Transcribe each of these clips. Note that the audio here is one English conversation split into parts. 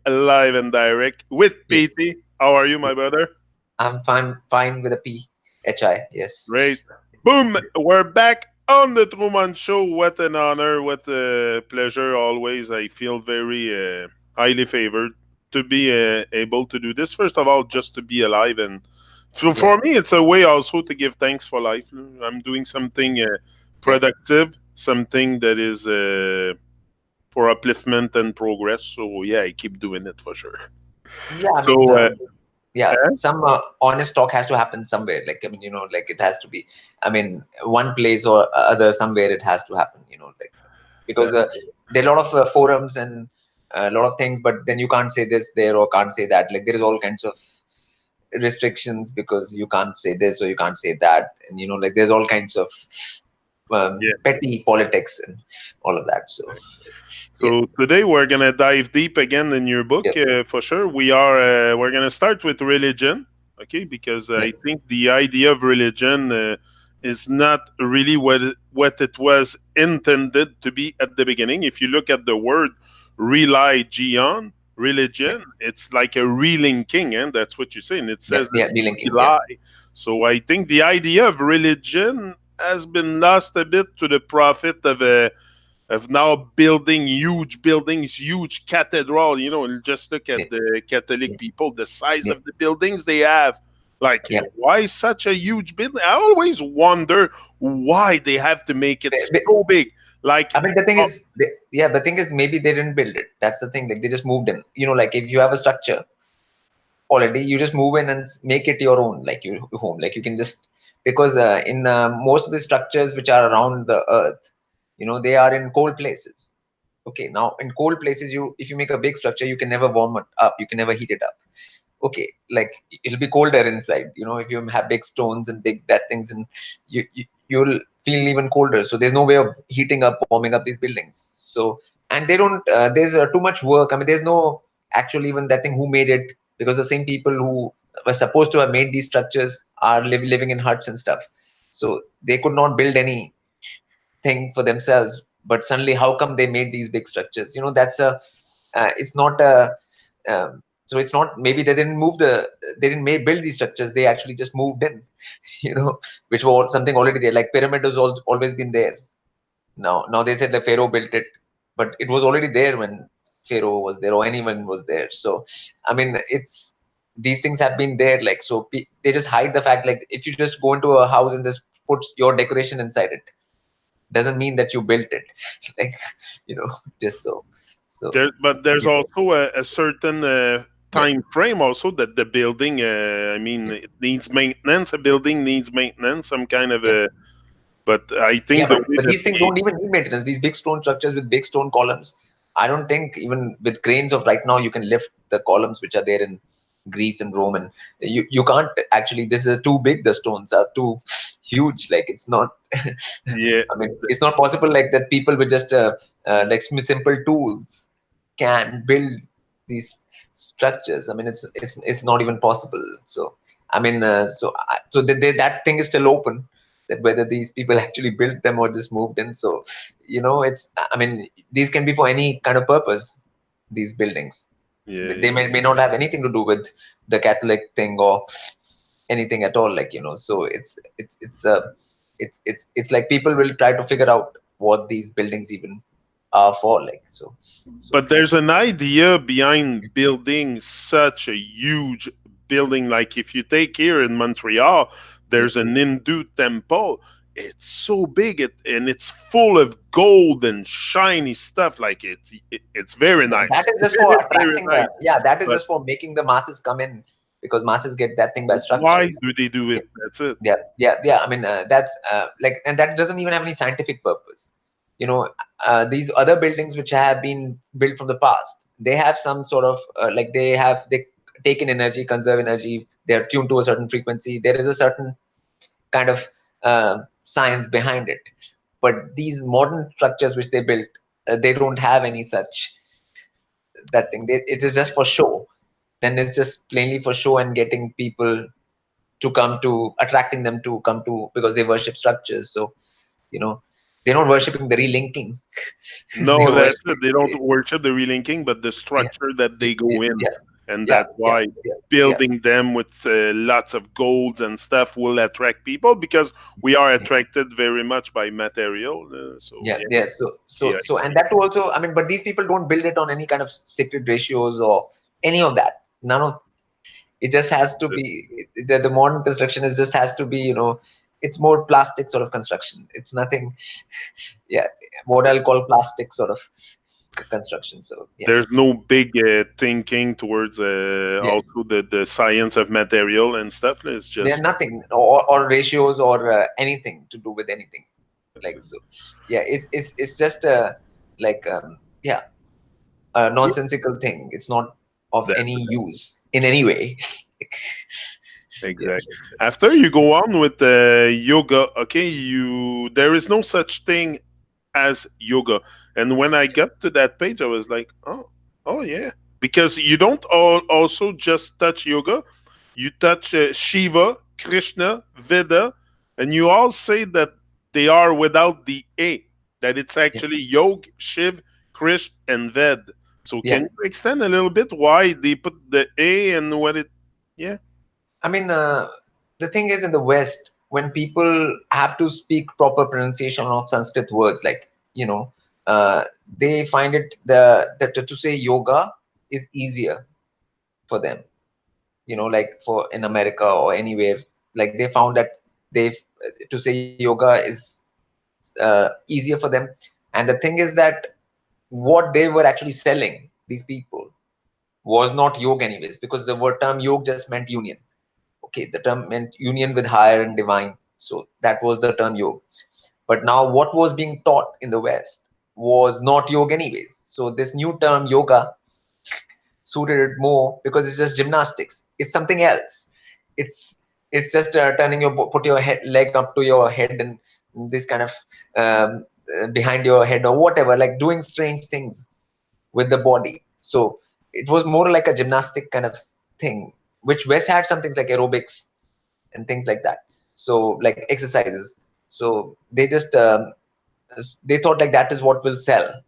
live and direct with Yes. PT. How are you, my brother? I'm fine with a PHI. Yes. Great. Boom! We're back on the TruMon show. What an honor, what a pleasure always. I feel very highly favored to be able to do this. First of all, just to be alive. And so Yeah. for me, it's a way also to give thanks for life. I'm doing something Yeah. productive, something that is for upliftment and progress. So, yeah, I keep doing it for sure. Yeah. I mean, So, yeah. eh? Some honest talk has to happen somewhere. Like, I mean, like it has to be. I mean, one place or other somewhere it has to happen. Like because there are a lot of forums and a lot of things, but then you can't say this there or can't say that. Like there is all kinds of restrictions because you can't say this or you can't say that, and like there's all kinds of Yeah. petty politics and all of that. So yeah, So today we're gonna dive deep again in your book yeah, for sure. We're gonna start with religion, okay? Because yeah, I think the idea of religion is not really what it was intended to be at the beginning. If you look at the word religion, yeah, religion, it's like a reeling king, and that's what you're saying. It yeah, says yeah, delinking, yeah, rely. So I think the idea of religion has been lost a bit to the profit of now building huge buildings, huge cathedral. And just look yeah, at the Catholic yeah, people, the size yeah, of the buildings they have. Like, yeah. why such a huge building? I always wonder why they have to make it Be- be- so big. Like, I mean, the thing oh, is, the thing is, maybe they didn't build it. That's the thing. Like they just moved in. Like if you have a structure already, you just move in and make it your own, like your home. Like you can just because in most of the structures which are around the earth, they are in cold places. Okay, now in cold places, if you make a big structure, you can never warm it up. You can never heat it up. Okay, like it'll be colder inside. If you have big stones and big that things, and you'll feel even colder. So there's no way of heating up, warming up these buildings. So and they don't. There's too much work. I mean, there's no actually even that thing who made it, because the same people who were supposed to have made these structures are living in huts and stuff. So they could not build anything for themselves. But suddenly, how come they made these big structures? That's a. It's not a. So it's not, maybe they didn't build these structures. They actually just moved in, you know, which was something already there. Like pyramid has always been there. Now they said the Pharaoh built it, but it was already there when Pharaoh was there or anyone was there. So I mean, it's these things have been there. Like so, they just hide the fact. Like if you just go into a house and just put your decoration inside it, doesn't mean that you built it. Like you know, just so. So but there's yeah, also a certain yeah, time frame also that the building, I mean, yeah, it needs maintenance. A building needs maintenance, some kind of yeah. a. But I Yeah, think the way but that these things don't even need maintenance. These big stone structures with big stone columns, I don't think even with cranes of right now you can lift the columns which are there in Greece and Rome, and you can't actually. This is too big. The stones are too huge. Like it's not. yeah, I mean, it's not possible like that. People with just like simple tools can build these structures. I mean, it's not even possible. So I mean, so that thing is still open, that whether these people actually built them or just moved in. So it's, I mean, these can be for any kind of purpose. These buildings, yeah, they yeah. may not have anything to do with the Catholic thing or anything at all. Like so it's like people will try to figure out what these buildings even are for. Like so But there's an idea behind building such a huge building. Like if you take here in Montreal, yeah. there's an Hindu temple. It's so big, and it's full of gold and shiny stuff. Like it's very That nice. is just for Very, very attracting nice. yeah, that is But just for making the masses come in, because masses get that thing by why structures. do they do it? That's it. Yeah, yeah, yeah. I mean, that's like, and that doesn't even have any scientific purpose. These other buildings which have been built from the past, they have some sort of like they take in energy, conserve energy. They're tuned to a certain frequency. There is a certain kind of science behind it. But these modern structures which they built, they don't have any such that thing. It is just for show. Then it's just plainly for show and getting people to come to, attracting them to come to, because they worship structures. So you know They're not worshipping the relinking. No, They're that's it. worshipping They don't worship the relinking, but the yeah, structure that they yeah, go in, yeah, and yeah, that's yeah, why yeah, yeah, building them with lots of golds and stuff will attract people because we are yeah. attracted very much by material. So Yeah, yeah, yeah. So, yeah, I and see. that too also. I mean, but these people don't build it on any kind of sacred ratios or any of that. None of it. Just has to be the modern construction is just has to be, it's more plastic sort of construction. It's nothing. Yeah, what I'll call plastic sort of construction. So yeah, There's no big thinking towards yeah. also the science of material and stuff. It's They're just nothing or ratios or anything to do with anything. that's Like it. so, yeah. It's just like yeah, a Yeah, nonsensical thing. It's not of that's any use in any way. Yeah, exactly. After you go on with yoga, okay, you there is no such thing as yoga. And when I got to that page, I was like, oh yeah, because you don't also just touch yoga. You touch Shiva, Krishna, Veda, and you all say that they are without the A, that it's yeah, actually Yog, Shiv, Krish, and Ved. So yeah. can you extend a little bit why they put the A and what it? Yeah, I mean, the thing is, in the West, when people have to speak proper pronunciation of Sanskrit words, like uh, they find it that to say yoga is easier for them. Like for in America or anywhere, like they found that they to say yoga is easier for them. And the thing is that what they were actually selling, these people, was not yoga anyways, because the word term yoga just meant union. Okay, the term meant union with higher and divine, so that was the term yoga. But now what was being taught in the West was not yoga anyways, so this new term yoga suited it more because it's just gymnastics. It's something else. It's just turning put your leg up to your head and this kind of behind your head or whatever, like doing strange things with the body. So it was more like a gymnastic kind of thing, which West had some things like aerobics and things like that. So like exercises. So they just they thought like that is what will sell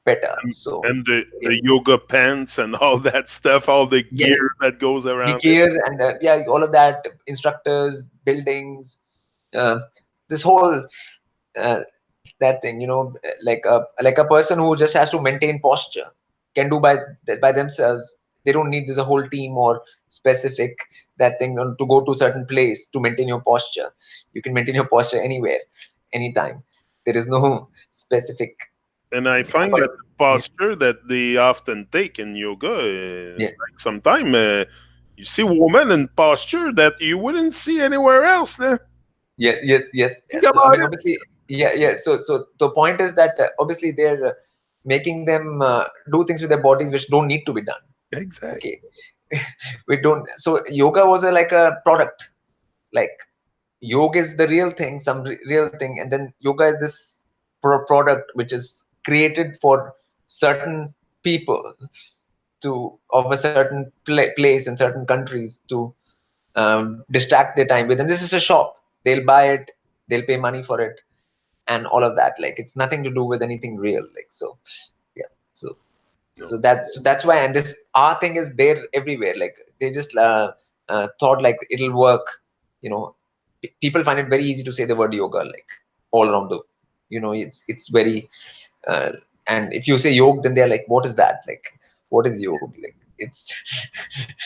better. So and yeah, the yoga pants and all that stuff, all the yeah, gear that goes the around it. gear and yeah, all of that, instructors, buildings, uh, this whole uh, that thing, like a person who just has to maintain posture can do by themselves. They don't need this a whole team or specific that thing to go to a certain place to maintain your posture. You can maintain your posture anywhere, anytime. There is no specific. And I Yeah, find but that the yeah, posture that they often take in yoga yeah, is like sometimes you see women in posture that you wouldn't see anywhere else. yeah, yes, yes. Think So I about mean, it. obviously, yeah, yeah. So the point is that obviously they're making them do things with their bodies which don't need to be done. Exactly. Okay, we don't. So yoga was like a product. Like yoga is the real thing, some real thing, and then yoga is this product which is created for certain people to of a certain place in certain countries to distract their time with. And this is a shop. They'll buy it. They'll pay money for it, and all of that. Like it's nothing to do with anything real. Like so, yeah. So No. that's why. And this R thing is there everywhere. Like they just thought like it'll work. You know, people find it very easy to say the word yoga like all around the. It's very. Uh, and if you say yoga, then they're like, what is that? Like, what is yoga? Like it's.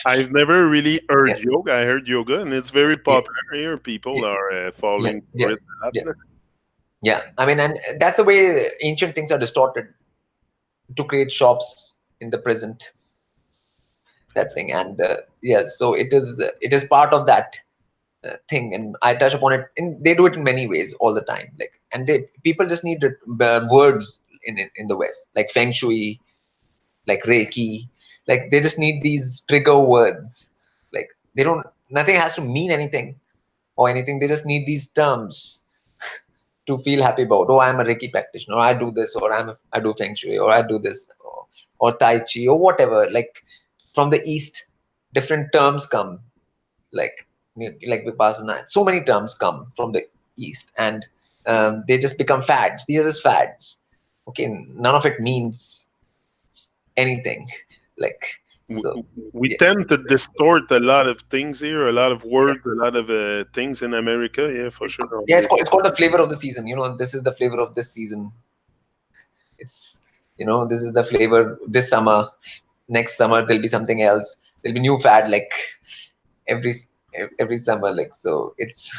I've never really Yeah, heard yoga. I heard yoga, and it's very yeah, popular here. People yeah, are yeah, falling for yeah, it a lot. yeah. Yeah, I mean, and that's the way ancient things are distorted to create shops in the present, that thing. And yeah, so it is part of that thing, and I touch upon it, and they do it in many ways all the time. Like, and they people just need words in the West, like feng shui, like reiki, like they just need these trigger words. Like they don't, nothing has to mean anything or anything. They just need these terms to feel happy about. Oh, I'm a Reiki practitioner, or I do this, or I do Feng Shui, or I do this, or Tai Chi, or whatever. Like from the East, different terms come, like like Vipassana. So many terms come from the East, and They just become fads. These are just fads. Okay, none of it means anything. Like, we, so, we yeah. tend to distort a lot of things here, a lot of words, a lot of things in America. Yeah, for sure. On Yeah, this. it's called the flavor of the season. This is the flavor of this season. It's, this is the flavor this summer. Next summer there'll be something else. There'll be new fad, like every every summer. Like, so it's,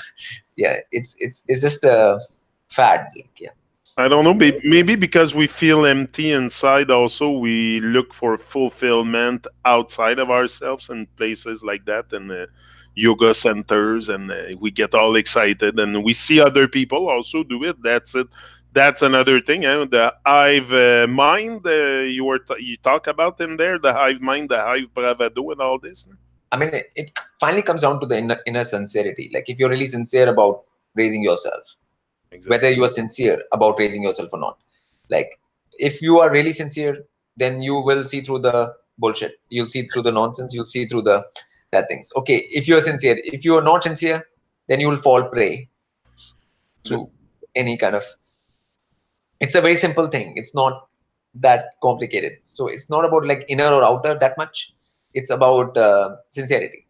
yeah, it's just a fad. Like, yeah. I don't know. Maybe because we feel empty inside, also we look for fulfillment outside of ourselves in places like that, and yoga centers, and we get all excited, and we see other people also do it. That's it. That's another thing. The hive mind you talk about in there, the hive mind, the hive bravado, and all this. I mean, it finally comes down to the inner sincerity. Like, if you're really sincere about raising yourself, whether Exactly. you are sincere about raising yourself or not. Like, if you are really sincere, then you will see through the bullshit. You'll see through the nonsense. You'll see through the that things. Okay, if you're sincere. If you are not sincere, then you will fall prey to any kind of. It's a very simple thing. It's not that complicated. So it's not about like inner or outer that much. It's about sincerity.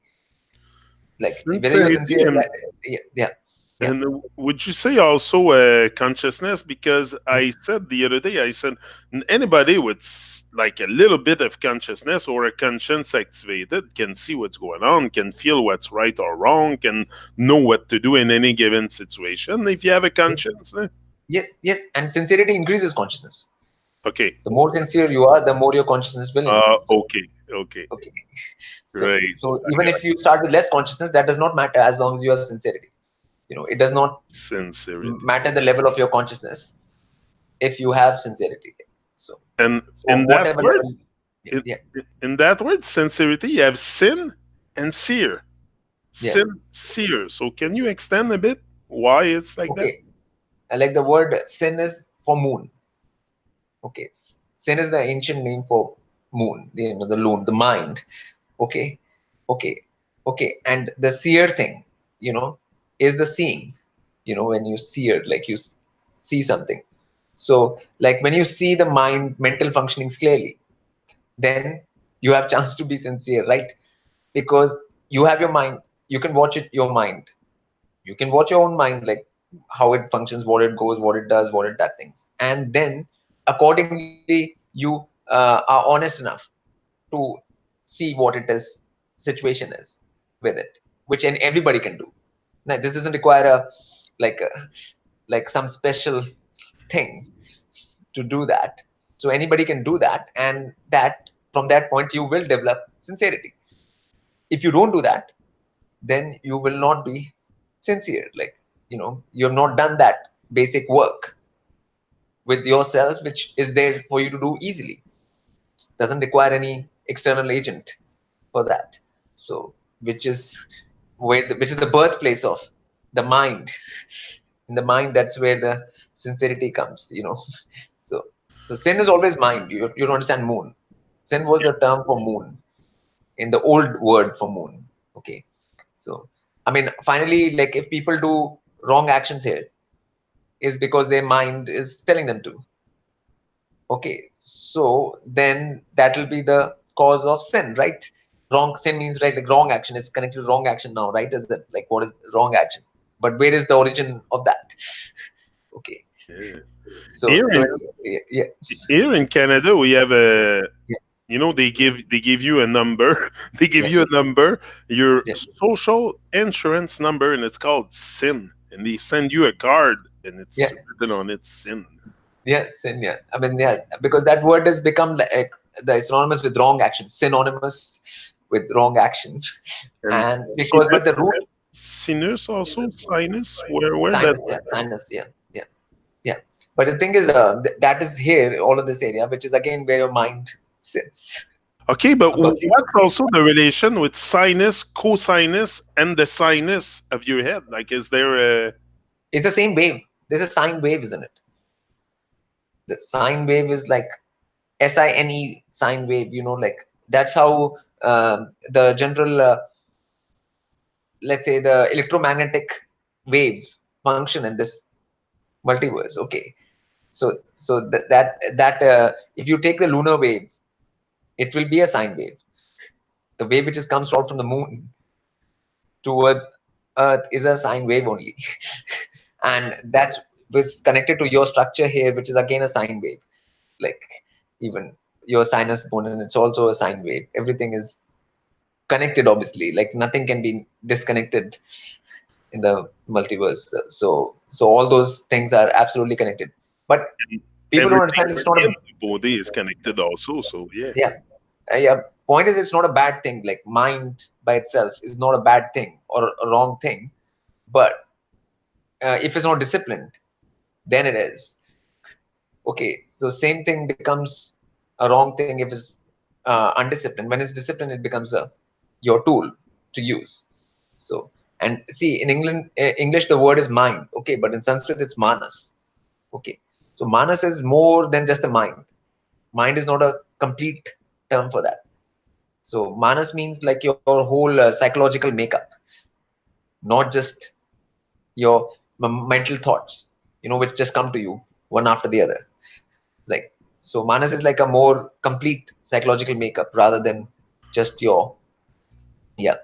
Like, whether you're Sincerity sincere, that, yeah, yeah, yeah. and would you say also consciousness? Because Mm. I said the other day, I said anybody with like a little bit of consciousness or a conscience activated can see what's going on, can feel what's right or wrong, can know what to do in any given situation. If you have a conscience, Yes, yes, and sincerity increases consciousness. okay, The more sincere you are, the more your consciousness will increase. So, okay, okay, okay, so right. so I even got if you start with less consciousness, that does not matter as long as you have sincerity. It does not sincerity. matter the level of your consciousness if you have sincerity. So, And for in that whatever word, level, yeah, in, yeah, in that word, sincerity, you have sin and seer. yeah. Sincere. So can you extend a bit why it's like that? Okay, I like the word sin is for moon. Okay, sin is the ancient name for moon. The loon, the mind. Okay, okay, okay. And the seer thing, is the seeing. When you seer, like you see something. So, like, when you see the mind mental functionings clearly, then you have chance to be sincere, right? Because you have your mind, you can watch it, your mind. You can watch your own mind, like how it functions, what it goes, what it does, what it that things, and then accordingly you are honest enough to see what it is, situation is with it, which and everybody can do. Now, this doesn't require like a like some special thing to do that. So anybody can do that, and that from that point you will develop sincerity. If you don't do that, then you will not be sincere. Like, you have not done that basic work with yourself, which is there for you to do easily. It doesn't require any external agent for that. So, which is the birthplace of the mind. In the mind, that's where the sincerity comes. So, sin is always mind. You don't understand moon. Sin was the term for moon in the old word for moon. Okay, so I mean, finally, like, if people do wrong actions here, is because their mind is telling them to. Okay, so then that will be the cause of sin, right? Wrong sin means, right, like wrong action. It's connected to wrong action now, right? Is that like what is wrong action? But where is the origin of that? Okay, Yeah. so Here in yeah, yeah, here in Canada, we have a yeah, they give you a number. They give yeah, you a number, your yeah, social insurance number, and it's called SIN. And they send you a card, and yeah. it's written on it SIN. Yeah, sin. Yeah, I mean, yeah, because that word has become the synonymous with wrong action, synonymous with wrong action, And and because but sinus, the root sinus also sinus. Where that? sinus, yeah, sinus, yeah, yeah, yeah. But the thing is, that is here, all of this area, which is again where your mind sits Okay, but above you. what's also the relation with sinus, cosinus, and the sinus of your head? Like, is there a It's the same wave. There's a sine wave, isn't it? The sine wave is like SINE sine wave. Like that's how the general, let's say, the electromagnetic waves function in this. multiverse. Okay, so if you take the lunar wave, it will be a sine wave. The wave which is comes out from the moon towards Earth is a sine wave only, and that's was connected to your structure here, which is again a sine wave. Like even your sinus bone, and it's also a sine wave. Everything is connected, obviously. Like nothing can be disconnected in the multiverse. So all those things are absolutely connected. But people don't Everything understand it's not in a the body is connected also. So yeah, yeah. Yeah. Point is, it's not a bad thing. Like mind by itself is not a bad thing or a wrong thing. But if it's not disciplined, then it is. Okay. So same thing becomes a wrong thing if it's undisciplined. When it's disciplined, it becomes a your tool to use. So and see in English the word is mind. Okay, but in Sanskrit it's manas. Okay. So manas is more than just the mind. Mind is not a complete term for that. So manas means like your whole psychological makeup, not just your mental thoughts, which just come to you one after the other. Like so, manas is like a more complete psychological makeup rather than just your yeah, like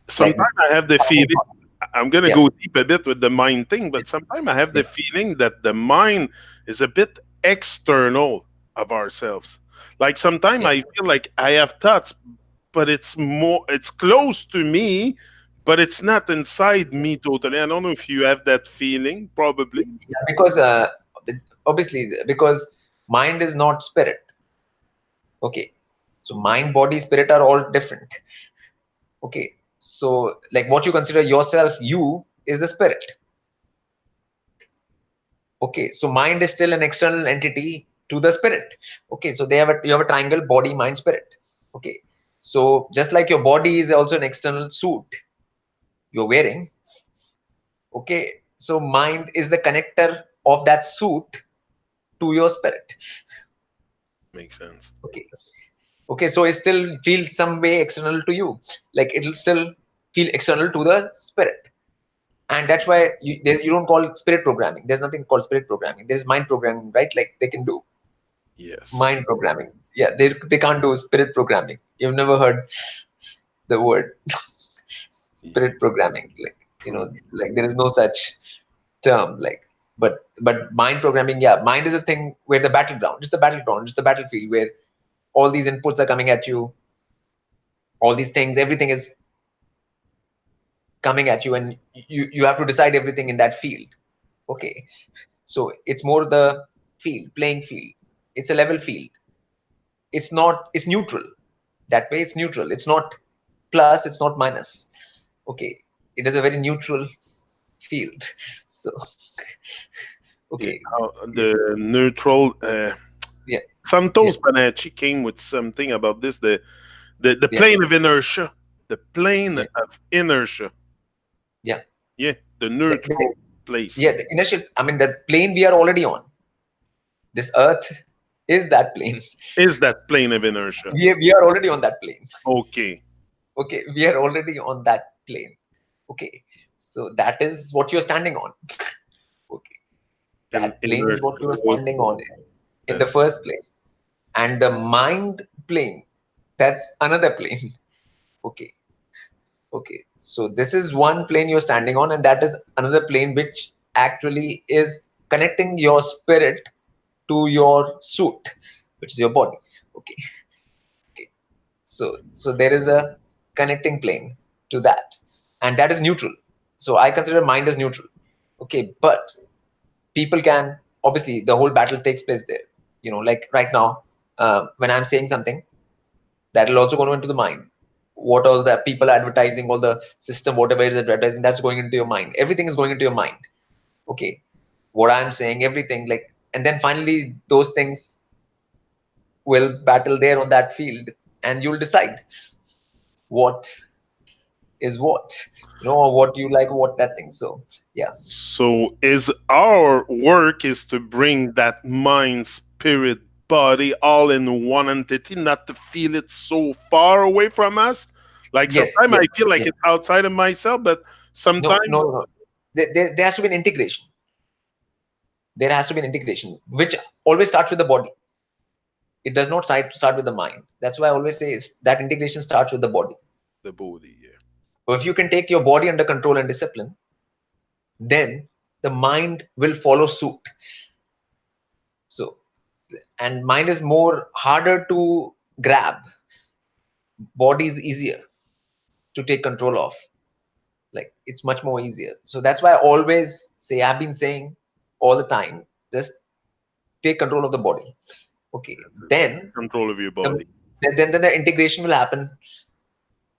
sometimes I have the passing feeling. thoughts. I'm gonna Yeah, go deep a bit with the mind thing, but sometimes I have yeah, the feeling that the mind is a bit external of ourselves. Like sometimes yeah, I feel like I have thoughts, but it's close to me, but it's not inside me totally. I don't know if you have that feeling, probably. yeah. Because obviously, because mind is not spirit. Okay, so mind, body, spirit are all different. Okay, so like what you consider yourself, you is the spirit. Okay, so mind is still an external entity to the spirit. Okay, so you have a triangle: body, mind, spirit. Okay, so just like your body is also an external suit you're wearing. Okay, so mind is the connector of that suit to your spirit. Makes sense. Okay, okay, so it still feels some way external to you, like it'll still feel external to the spirit. And that's why you don't call it spirit programming. There's nothing called spirit programming. There's mind programming, right? Like they can do Yes. mind programming. Yeah, they can't do spirit programming. You've never heard the word Yeah, spirit programming. Like, true. like there is no such term. Like, but mind programming, yeah, mind is a thing where the battleground, just the battleground, just the battlefield where all these inputs are coming at you, all these things, everything is coming at you, and you have to decide everything in that field. Okay, so it's more the field, playing field. It's a level field. It's neutral. That way it's neutral. It's not plus, it's not minus. Okay, it is a very neutral field. So Yeah, okay, yeah, the neutral. yeah, yeah, Santos Panacci came with something about this. The yeah, plane of inertia. The plane yeah, of inertia. yeah. Yeah, the The, neutral place yeah, the inertial, I mean, the plane we are already on. This earth is that plane. is that plane of inertia. We are already on that plane. Okay, Okay, we are already on that plane. Okay, so that is what you're standing on. Okay, in that plane is inertia. what you are standing Okay, on in the that's first place. And the mind plane, that's another plane. Okay, okay. So this is one plane you're standing on, and that is another plane which actually is connecting your spirit to your suit, which is your body. Okay, okay. So there is a connecting plane to that, and that is neutral. So I consider mind as neutral. Okay, but people can, obviously the whole battle takes place there. Like right now, when I'm saying something, that will also go into the mind. What all the people advertising, all the system, whatever is advertising, that's going into your mind. Everything is going into your mind. Okay, what I'm saying, everything, like, and then finally those things will battle there on that field, and you'll decide what is what, or what you like, what that thing. So yeah, so is our work is to bring that mind, spirit, body all in one entity, not to feel it so far away from us. Like yes, sometimes yes, I feel like yeah. it's outside of myself, but No, no, sometimes no, no. There has to be an integration. there has to be an integration, which always starts with the body. It does not start with the mind. That's why I always say is that integration starts with the body. The body, yeah. So if you can take your body under control and discipline, then the mind will follow suit. So, and mind is more harder to grab. Body is easier to take control of. Like it's much more easier. So that's why I always say, I've been saying all the time, just take control of the body. Okay, That's it. then Control of your the body. then the integration will happen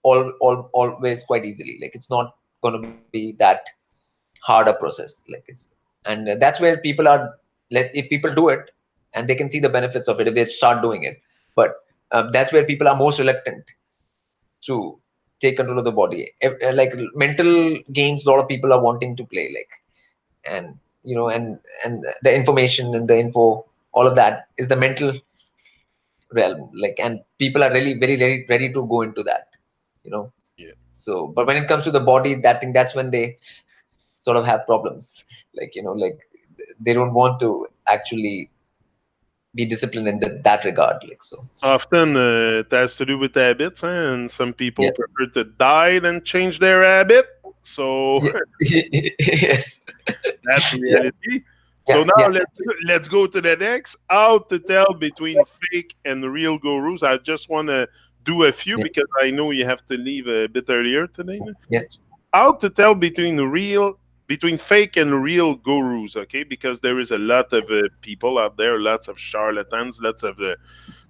always quite easily. Like it's not going to be that harder process. Like it's, and that's where people are. Let if people do it and they can see the benefits of it if they start doing it. But that's where people are most reluctant to take control of the body. Like mental games, a lot of people are wanting to play. Like, and and the information and the info, all of that is the mental realm. Like, and people are really very ready to go into that. You know. Yeah. So, but when it comes to the body, that's when they sort of have problems. Like like they don't want to actually be disciplined in that regard. Like so. Often it has to do with habits, and some Yeah. people prefer to die than change their habit. So Yeah. Yes. that's Yeah. reality. So Yeah. now Yeah. let's go to the next. How to tell between fake and real gurus. I just want to do a few Yeah. because I know you have to leave a bit earlier today. Yeah. How to tell between fake and real gurus? Okay, because there is a lot of people out there, lots of charlatans, lots of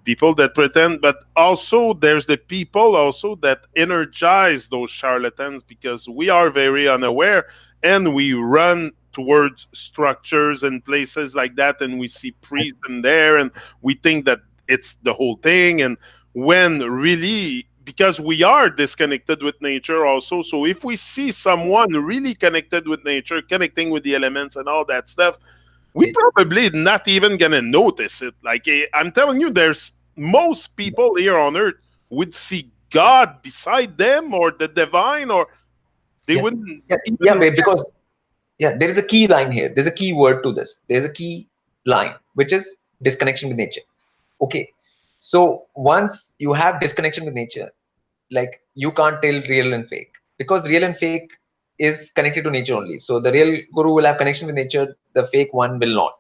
people that pretend, but also there's the people also that energize those charlatans because we are very unaware and we run towards structures and places like that and we see priests in there and we think that it's the whole thing, and when really, because we are disconnected with nature also, so if we see someone really connected with nature, connecting with the elements and all that stuff, we Yeah. probably not even gonna notice it. Like I'm telling you, there's most people here on earth would see God beside them or the divine, or they Yeah. wouldn't Yeah. Yeah. even. Because yeah, there is a key line here. There's a key word to this. There's a key line, which is disconnection with nature. Okay. So once you have disconnection with nature, like you can't tell real and fake, because real and fake is connected to nature only. So the real guru will have connection with nature, the fake one will not.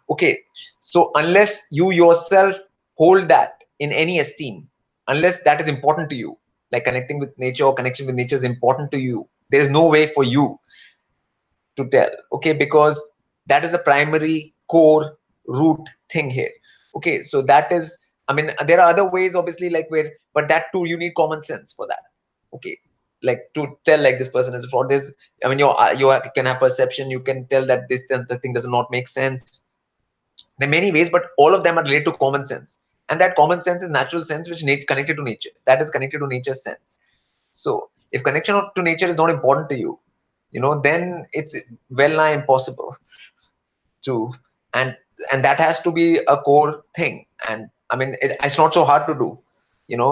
Okay. So unless you yourself hold that in any esteem, unless that is important to you, like connecting with nature or connection with nature is important to you, there's no way for you to tell. Okay, because that is the primary core root thing here. Okay, so that is, I mean, there are other ways obviously, like where, but that too you need common sense for that. Okay, like to tell like this person is a fraud. There's, I mean, you can have perception, you can tell that the thing does not make sense. There are many ways, but all of them are related to common sense, and that common sense is natural sense, which connected to nature, that is connected to nature's sense. So if connection to nature is not important to you, then it's well nigh impossible to, and that has to be a core thing. And I mean, it's not so hard to do,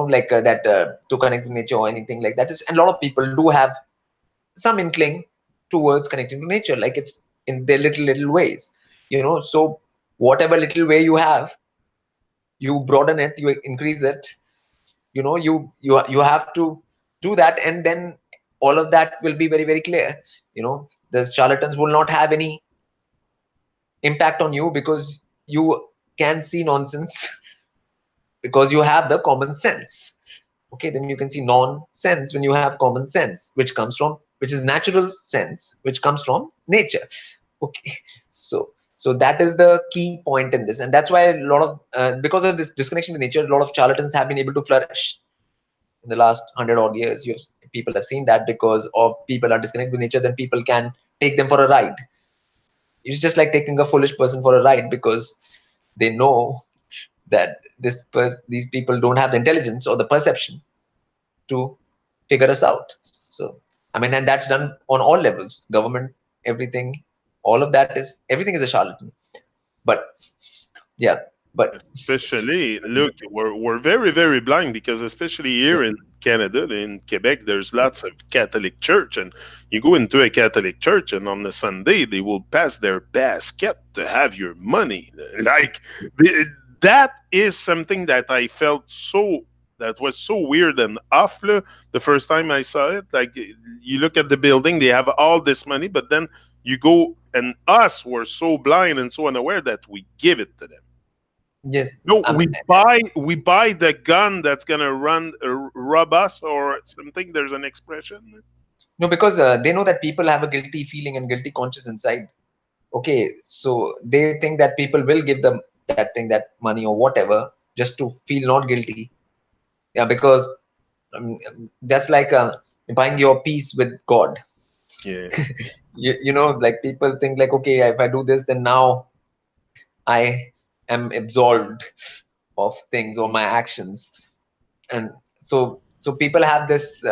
like that to connect with nature or anything like that is, and a lot of people do have some inkling towards connecting to nature, like it's in their little ways, so whatever little way you have, you broaden it, you increase it, you have to do that, and then all of that will be very clear. The charlatans will not have any impact on you, because you can see nonsense because you have the common sense. Okay, then you can see nonsense when you have common sense, which is natural sense, which comes from nature. Okay, so that is the key point in this, and that's why a lot of because of this disconnection with nature, a lot of charlatans have been able to flourish in the last 100 odd years. People have seen that because of people are disconnected with nature, then people can take them for a ride. It's just like taking a foolish person for a ride, because they know that these people don't have the intelligence or the perception to figure us out. So I mean, and that's done on all levels, government, everything, all of that is, everything is a charlatan. But yeah, But Especially, look, we're very, very blind because, especially yeah, here in Canada, in Quebec, there's lots of Catholic church, and you go into a Catholic church, and on the Sunday they will pass their basket to have your money. Like the, that is something that I felt that was so weird and off the first time I saw it. Like you look at the building, they have all this money, but then you go and us were so blind and so unaware that we give it to them. yes, No, I mean, we buy the gun that's gonna rob us or something. There's an expression. no, because they know that people have a guilty feeling and guilty conscience inside. Okay, so they think that people will give them that thing, that money or whatever, just to feel not guilty. Yeah, because that's like buying your peace with God. Yeah, You know, like people think like, okay, if I do this, then now I am absolved of things or my actions. And so people have this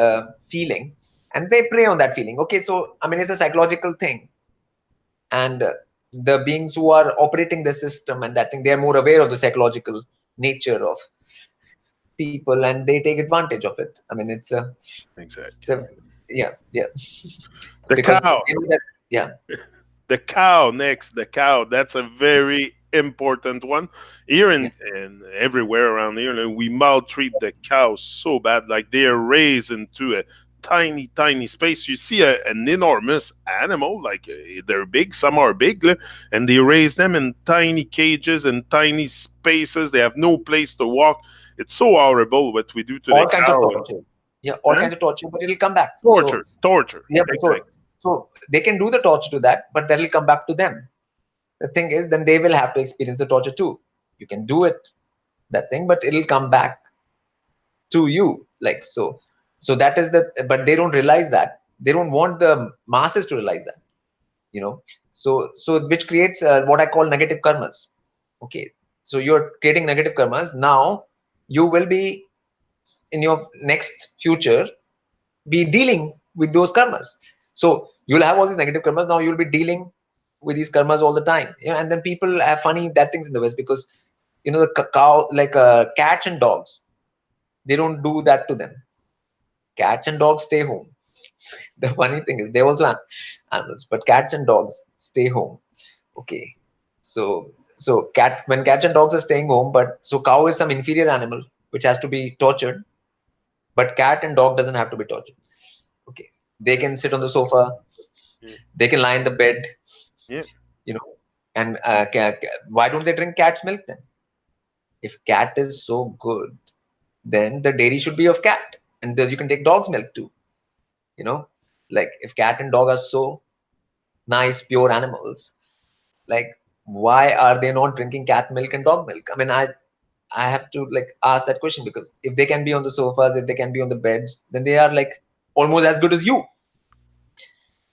feeling, and they prey on that feeling. Okay, so I mean, it's a psychological thing, and the beings who are operating the system and that thing, they are more aware of the psychological nature of people, and they take advantage of it. I mean, it's exactly. a yeah, yeah. The Because cow. they know that, yeah, The cow next. The cow. That's a very important one. Here yeah, and everywhere around here, like, we maltreat the cows so bad. Like they are raised into a tiny, tiny space. You see an enormous animal, like they're big. Some are big, and they raise them in tiny cages and tiny spaces. They have no place to walk. It's so horrible what we do to the all kinds of cow. torture. Yeah, all Huh? kinds of torture, but it'll come back. So Torture, torture. yeah, but Exactly. so they can do the torture to that, but that'll come back to them. The thing is, then they will have to experience the torture too. You can do it, that thing, but it'll come back to you. Like so, so that is the. But they don't realize that. They don't want the masses to realize that. You know, so which creates what I call negative karmas. Okay, so you're creating negative karmas now. You will be in your next future be dealing with those karmas. So you'll have all these negative karmas. Now you'll be dealing with these karmas all the time. You know, and then people have funny that things in the West because the cow, like cats and dogs, they don't do that to them. Cats and dogs stay home. The funny thing is they also animals, but cats and dogs stay home. Okay, so cat when cats and dogs are staying home, but so cow is some inferior animal which has to be tortured, but cat and dog doesn't have to be tortured. Okay, they Yeah, can sit on the sofa, yeah, they can lie in the bed, yeah. you know. And why don't they drink cat's milk then? If cat is so good, then the dairy should be of cat, and you can take dog's milk too. You know, like if cat and dog are so nice, pure animals, like why are they not drinking cat milk and dog milk? I mean, I have to like ask that question because if they can be on the sofas, if they can be on the beds, then they are like almost as good as you.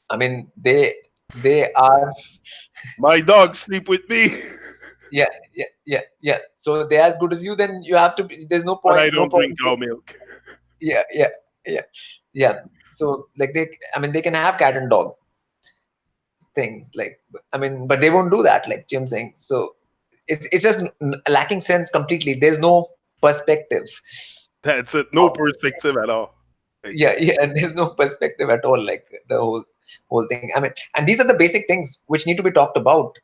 I mean, they are. My dog sleep with me, Yeah, yeah. So they're as good as you. Then you have to. There's no but point. I No don't drink point. cow milk. Yeah, yeah, yeah. So like they, I mean, they can have cat and dog things. Like I mean, but they won't do that. Like Jim saying. So it's just lacking sense completely. There's no perspective. That's it. No perspective at all. Yeah, Exactly. yeah. And there's no perspective at all. Like the whole thing. I mean, and these are the basic things which need to be talked about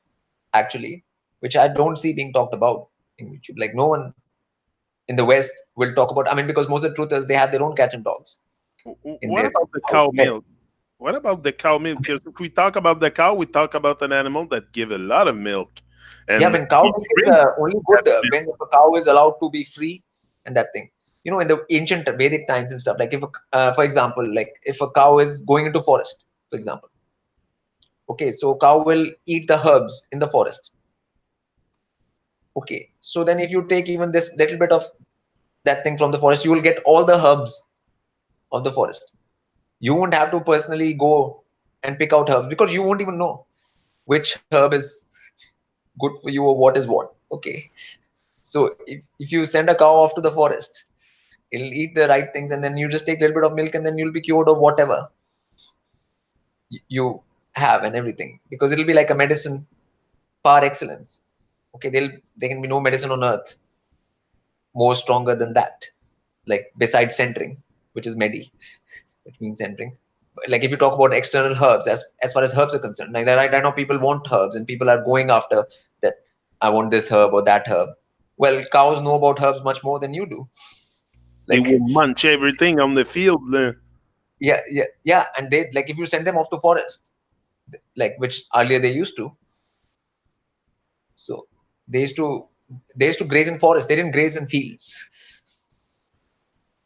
actually, which I don't see being talked about in YouTube. Like no one in the West will talk about. I mean, because most of the truthers they have their own cats and dogs in What their about the house cow pets. milk? What about the cow milk? Because if we talk about the cow, we talk about an animal that give a lot of milk, Yeah, I and mean, cow we milk is drink only that good milk. when a cow is allowed to be free and that thing. You know, in the ancient Vedic times and stuff. Like if, for example, like if a cow is going into forest, for example. Okay, so cow will eat the herbs in the forest. Okay, so then if you take even this little bit of that thing from the forest, you will get all the herbs of the forest. You won't have to personally go and pick out herbs because you won't even know which herb is good for you or what is what. Okay, so if you send a cow off to the forest, it'll eat the right things, and then you just take a little bit of milk, and then you'll be cured of whatever you have and everything, because it'll be like a medicine par excellence. Okay, there can be no medicine on earth more stronger than that. Like besides centering, which is medi, which means centering. Like if you talk about external herbs, as far as herbs are concerned, like right now people want herbs and people are going after that. I want this herb or that herb. Well, cows know about herbs much more than you do. They Like will munch everything on the field. yeah, and they, like, if you send them off to forest, like which earlier they used to, so they used to they used to graze in forest. They didn't graze in fields.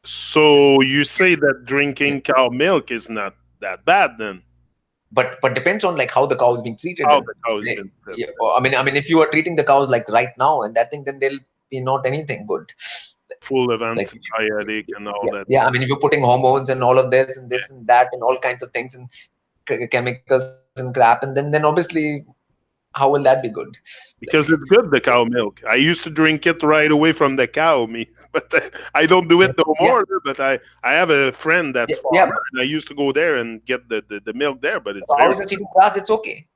So you say that Yeah. drinking cow milk is not that bad then? But depends on like how the cow is being treated. How And the cow has been fed? yeah, I mean if you are treating the cows like right now and that thing, then they'll be not anything good. Full of Like antibiotic and all yeah, that. yeah, I mean if you're putting hormones and all of this and Yeah. this and that and all kinds of things and chemicals and crap, and then obviously how will that be good? Like Because it's good, the so cow milk. I used to drink it right away from the cow, me, but I don't do it no yeah, more. But I have a friend yeah, that's yeah. farmer, and I used to go there and get the milk there. But it's Cow very is just eating grass, it's okay.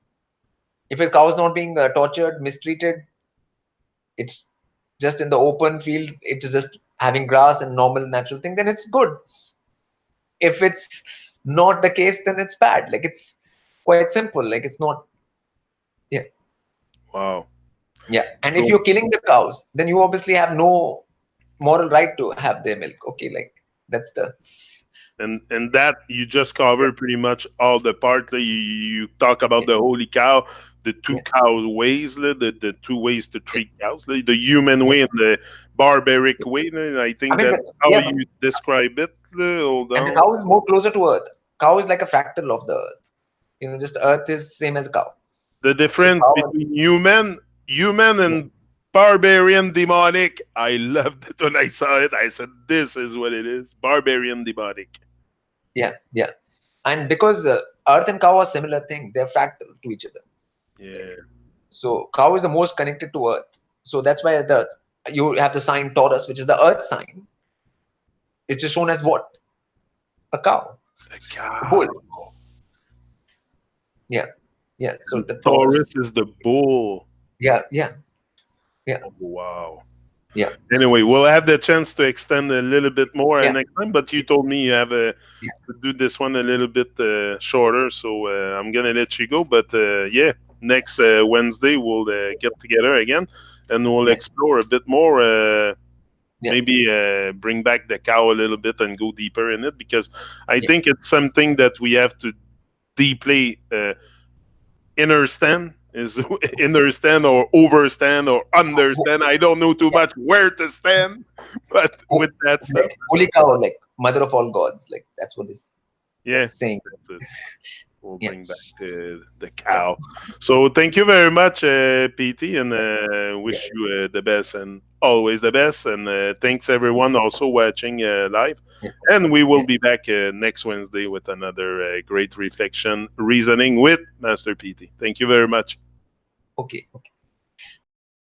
If a cow is not being tortured, mistreated, it's just in the open field, it's just having grass and normal natural thing, then it's good. If it's not the case, then it's bad. Like it's quite simple. Like it's not. Yeah, wow. yeah. And if So you're killing the cows, then you obviously have no moral right to have their milk. Okay, like that's the and that you just cover pretty much all the part that you talk about yeah, the holy cow, the two yeah, cow ways, the two ways to yeah, treat cows, the human yeah, way and the barbaric yeah. way. And I I think mean, that's how yeah, you describe it. Hold and the on. cow is more closer to earth. Cow is like a fractal of the earth. Just earth is same as a cow. The So difference cow, between human yeah, and barbarian demonic. I loved it when I saw it. I said, "This is what it is: barbarian demonic." yeah, yeah. And because earth and cow are similar things, they're fractal to each other. Like Yeah, so, cow is the most connected to earth. So that's why the you have the sign Taurus, which is the earth sign. It's just shown as what? A cow, a a bull. cow. Yeah, yeah. So And the Taurus. Taurus is the bull. Yeah, yeah, yeah, Oh, wow. yeah, Anyway, we'll have the chance to extend a little bit more yeah, next time. But you told me you have yeah, to do this one a little bit shorter, so I'm gonna let you go. But yeah, next Wednesday we'll get together again, and we'll yeah, explore a bit more. yeah, Maybe bring back the cow a little bit and go deeper in it, because I yeah, think it's something that we have to deeply understand, is understand or overstand or understand. I don't know too yeah. much where to stand, but with that stuff, Like holy cow, like mother of all gods. Like that's what this yeah, saying. that's it. We'll Yeah, bring back the yeah, cow. So thank you very much, PT, and yeah, wish you the best and always the best. And thanks everyone also watching live. yeah, And we will yeah. be back next Wednesday with another great reflection, reasoning with Master PT. Thank you very much. Okay, okay.